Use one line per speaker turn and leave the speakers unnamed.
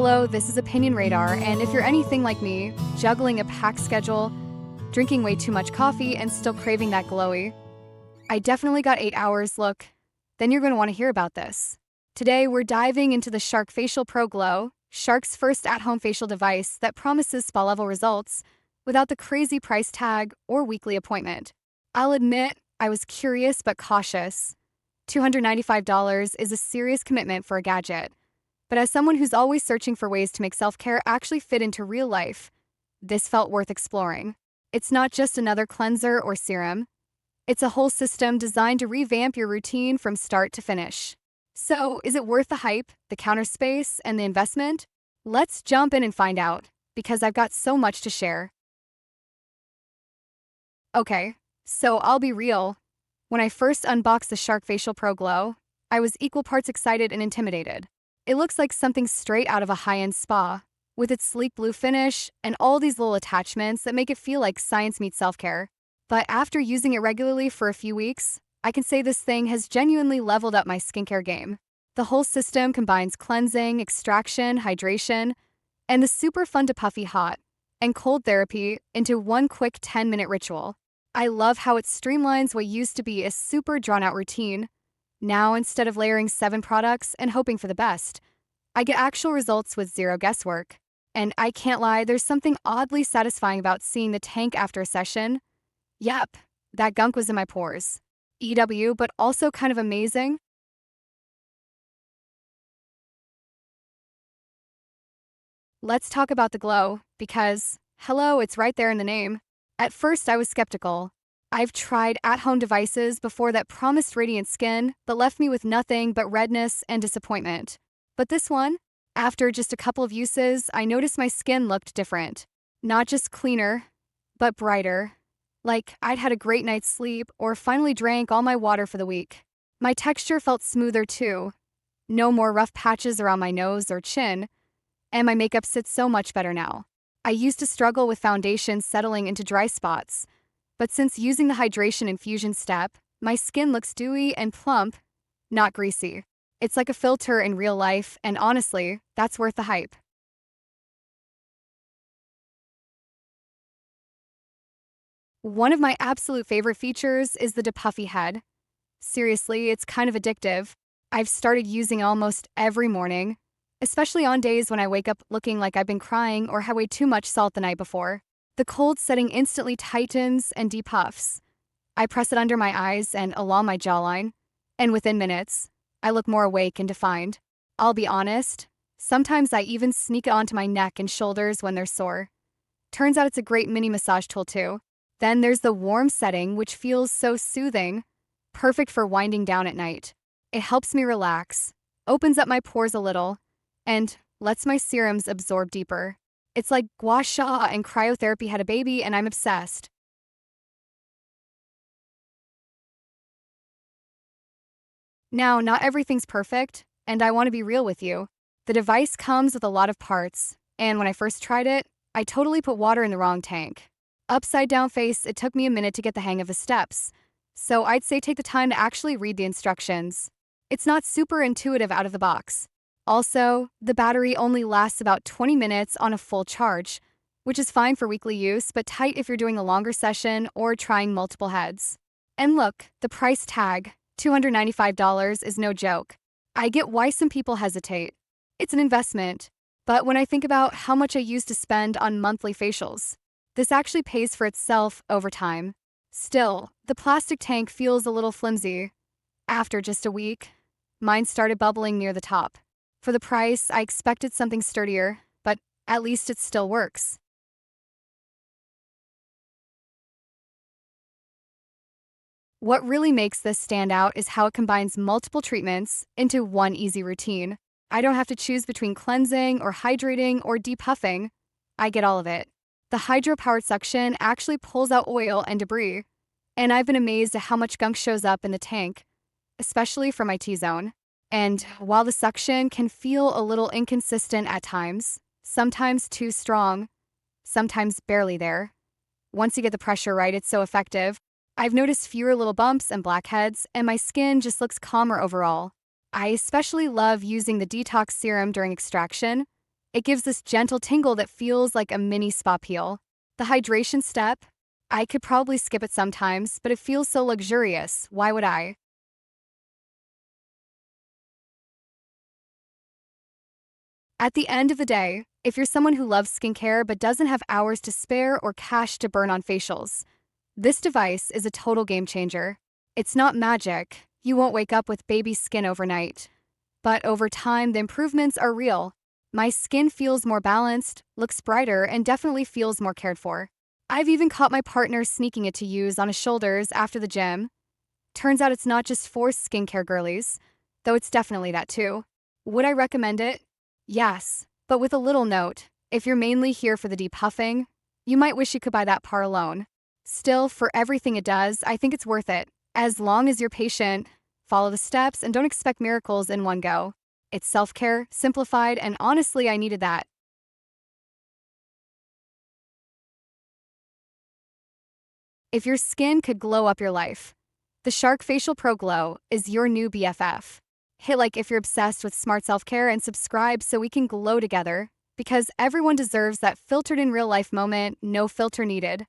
Hello, this is Opinion Radar, and if you're anything like me, juggling a packed schedule, drinking way too much coffee, and still craving that glowy, I definitely got 8 hours, look, then you're going to want to hear about this. Today, we're diving into the Shark FacialPro Glow, Shark's first at-home facial device that promises spa-level results without the crazy price tag or weekly appointment. I'll admit, I was curious but cautious. $295 is a serious commitment for a gadget. But as someone who's always searching for ways to make self-care actually fit into real life, this felt worth exploring. It's not just another cleanser or serum. It's a whole system designed to revamp your routine from start to finish. So, is it worth the hype, the counter space, and the investment? Let's jump in and find out, because I've got so much to share. Okay, so I'll be real. When I first unboxed the Shark FacialPro Glow, I was equal parts excited and intimidated. It looks like something straight out of a high-end spa, with its sleek blue finish and all these little attachments that make it feel like science meets self-care. But after using it regularly for a few weeks, I can say this thing has genuinely leveled up my skincare game. The whole system combines cleansing, extraction, hydration, and the super fun to puffy hot and cold therapy into one quick 10-minute ritual. I love how it streamlines what used to be a super drawn-out routine. Now, instead of layering 7 products and hoping for the best, I get actual results with zero guesswork. And I can't lie, there's something oddly satisfying about seeing the tank after a session. Yep, that gunk was in my pores. EW, but also kind of amazing. Let's talk about the glow, because, hello, it's right there in the name. At first, I was skeptical. I've tried at-home devices before that promised radiant skin, but left me with nothing but redness and disappointment. But this one, after just a couple of uses, I noticed my skin looked different. Not just cleaner, but brighter. Like I'd had a great night's sleep or finally drank all my water for the week. My texture felt smoother too. No more rough patches around my nose or chin, and my makeup sits so much better now. I used to struggle with foundation settling into dry spots, but since using the hydration infusion step, my skin looks dewy and plump, not greasy. It's like a filter in real life, and honestly, that's worth the hype. One of my absolute favorite features is the puffy head. Seriously, it's kind of addictive. I've started using it almost every morning, especially on days when I wake up looking like I've been crying or had way too much salt the night before. The cold setting instantly tightens and depuffs. I press it under my eyes and along my jawline, and within minutes, I look more awake and defined. I'll be honest, sometimes I even sneak it onto my neck and shoulders when they're sore. Turns out it's a great mini massage tool too. Then there's the warm setting, which feels so soothing, perfect for winding down at night. It helps me relax, opens up my pores a little, and lets my serums absorb deeper. It's like gua sha and cryotherapy had a baby, and I'm obsessed. Now, not everything's perfect, and I want to be real with you. The device comes with a lot of parts, and when I first tried it, I totally put water in the wrong tank. Upside down face, it took me a minute to get the hang of the steps, so I'd say take the time to actually read the instructions. It's not super intuitive out of the box. Also, the battery only lasts about 20 minutes on a full charge, which is fine for weekly use, but tight if you're doing a longer session or trying multiple heads. And look, the price tag, $295, is no joke. I get why some people hesitate. It's an investment. But when I think about how much I used to spend on monthly facials, this actually pays for itself over time. Still, the plastic tank feels a little flimsy. After just a week, mine started bubbling near the top. For the price, I expected something sturdier, but at least it still works. What really makes this stand out is how it combines multiple treatments into one easy routine. I don't have to choose between cleansing or hydrating or depuffing. I get all of it. The hydro-powered suction actually pulls out oil and debris, and I've been amazed at how much gunk shows up in the tank, especially for my T-zone. And while the suction can feel a little inconsistent at times, sometimes too strong, sometimes barely there, once you get the pressure right, it's so effective. I've noticed fewer little bumps and blackheads, and my skin just looks calmer overall. I especially love using the detox serum during extraction. It gives this gentle tingle that feels like a mini spa peel. The hydration step, I could probably skip it sometimes, but it feels so luxurious. Why would I? At the end of the day, if you're someone who loves skincare but doesn't have hours to spare or cash to burn on facials, this device is a total game changer. It's not magic. You won't wake up with baby skin overnight. But over time, the improvements are real. My skin feels more balanced, looks brighter, and definitely feels more cared for. I've even caught my partner sneaking it to use on his shoulders after the gym. Turns out it's not just for skincare girlies, though it's definitely that too. Would I recommend it? Yes, but with a little note. If you're mainly here for the deep huffing, you might wish you could buy that par alone. Still, for everything it does, I think it's worth it. As long as you're patient, follow the steps, and don't expect miracles in one go. It's self-care, simplified, and honestly, I needed that. If your skin could glow up your life, the Shark FacialPro Glow is your new BFF. Hit like if you're obsessed with smart self-care and subscribe so we can glow together, because everyone deserves that filtered in real life moment, no filter needed.